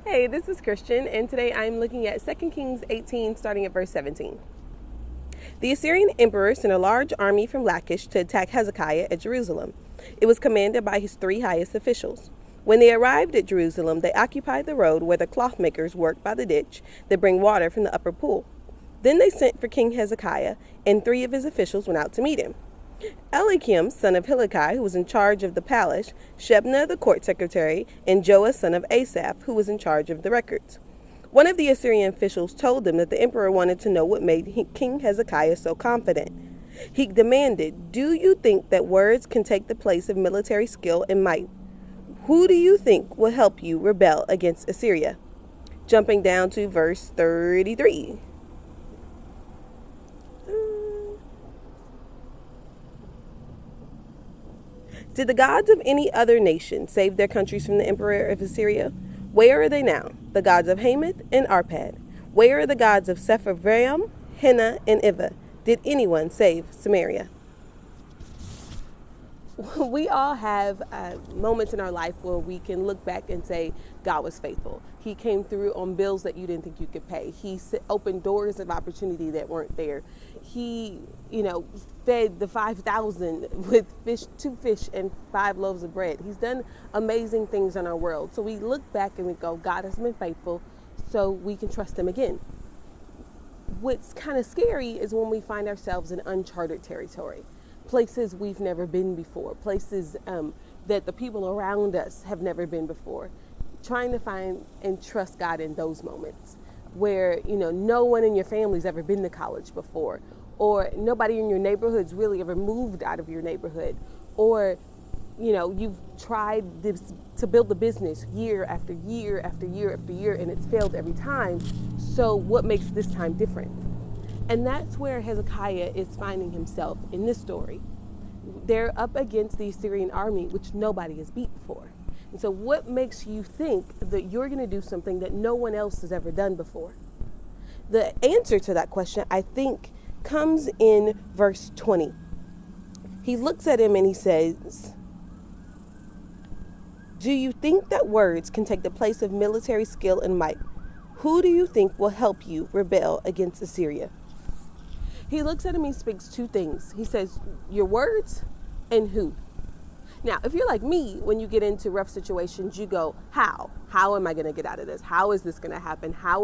Hey, this is Christian, and today I'm looking at 2 Kings 18, starting at verse 17. The Assyrian emperor sent a large army from Lachish to attack Hezekiah at Jerusalem. It was commanded by his three highest officials. When they arrived at Jerusalem, they occupied the road where the clothmakers worked by the ditch that bring water from the upper pool. Then they sent for King Hezekiah, and three of his officials went out to meet him. Eliakim, son of Hilkiah, who was in charge of the palace, Shebna, the court secretary, and Joah, son of Asaph, who was in charge of the records. One of the Assyrian officials told them that the emperor wanted to know what made King Hezekiah so confident. He demanded, "Do you think that words can take the place of military skill and might? Who do you think will help you rebel against Assyria?" Jumping down to verse 33. Did the gods of any other nation save their countries from the emperor of Assyria? Where are they now? The gods of Hamath and Arpad. Where are the gods of Sepharvaim, Hena, and Ivah? Did anyone save Samaria? We all have moments in our life where we can look back and say, God was faithful. He came through on bills that you didn't think you could pay. He opened doors of opportunity that weren't there. He, fed the 5,000 with two fish and 5 loaves of bread. He's done amazing things in our world. So we look back and we go, God has been faithful, so we can trust him again. What's kind of scary is when we find ourselves in unchartered territory. Places we've never been before, places that the people around us have never been before. Trying to find and trust God in those moments where, no one in your family's ever been to college before, or nobody in your neighborhood's really ever moved out of your neighborhood, or, you've tried to build a business year after year after year after year, and it's failed every time. So what makes this time different? And that's where Hezekiah is finding himself in this story. They're up against the Assyrian army, which nobody has beat before. And so what makes you think that you're going to do something that no one else has ever done before? The answer to that question, I think, comes in verse 20. He looks at him and he says, "Do you think that words can take the place of military skill and might? Who do you think will help you rebel against Assyria?" He looks at him, he speaks two things. He says, your words and who. Now, if you're like me, when you get into rough situations, you go, how? How am I going to get out of this? How is this going to happen? How?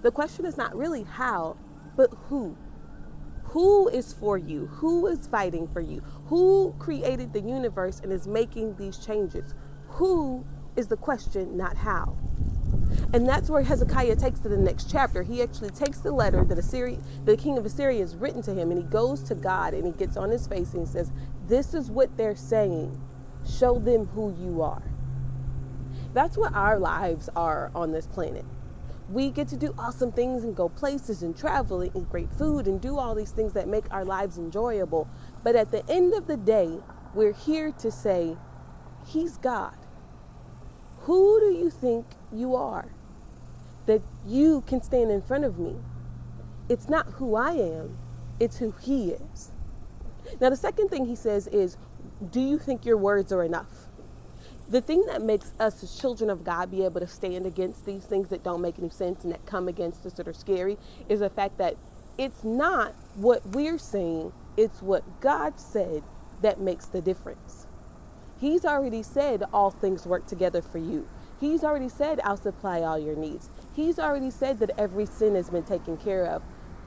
The question is not really how, but who. Who is for you? Who is fighting for you? Who created the universe and is making these changes? Who is the question, not how. And that's where Hezekiah takes to the next chapter. He actually takes the letter that the king of Assyria has written to him, and he goes to God and he gets on his face and he says, this is what they're saying. Show them who you are. That's what our lives are on this planet. We get to do awesome things and go places and travel and eat great food and do all these things that make our lives enjoyable. But at the end of the day, we're here to say, he's God. Who do you think you are that you can stand in front of me? It's not who I am, it's who he is. Now, the second thing he says is, do you think your words are enough? The thing that makes us as children of God be able to stand against these things that don't make any sense and that come against us that are scary is the fact that it's not what we're saying, it's what God said that makes the difference. He's already said all things work together for you. He's already said I'll supply all your needs. He's already said that every sin has been taken care of.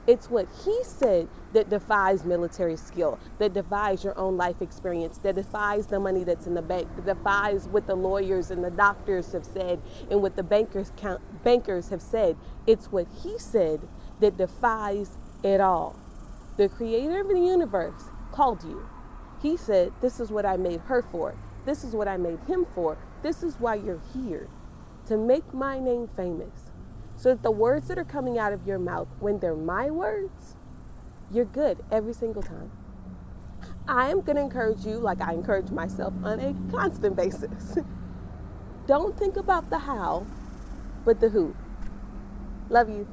It's what he said that defies military skill, that defies your own life experience, that defies the money that's in the bank, that defies what the lawyers and the doctors have said and what the bankers have said. It's what he said that defies it all. The creator of the universe called you. He said, this is what I made her for. This is what I made him for. This is why you're here, to make my name famous. So that the words that are coming out of your mouth, when they're my words, you're good every single time. I am going to encourage you, like I encourage myself on a constant basis. Don't think about the how, but the who. Love you.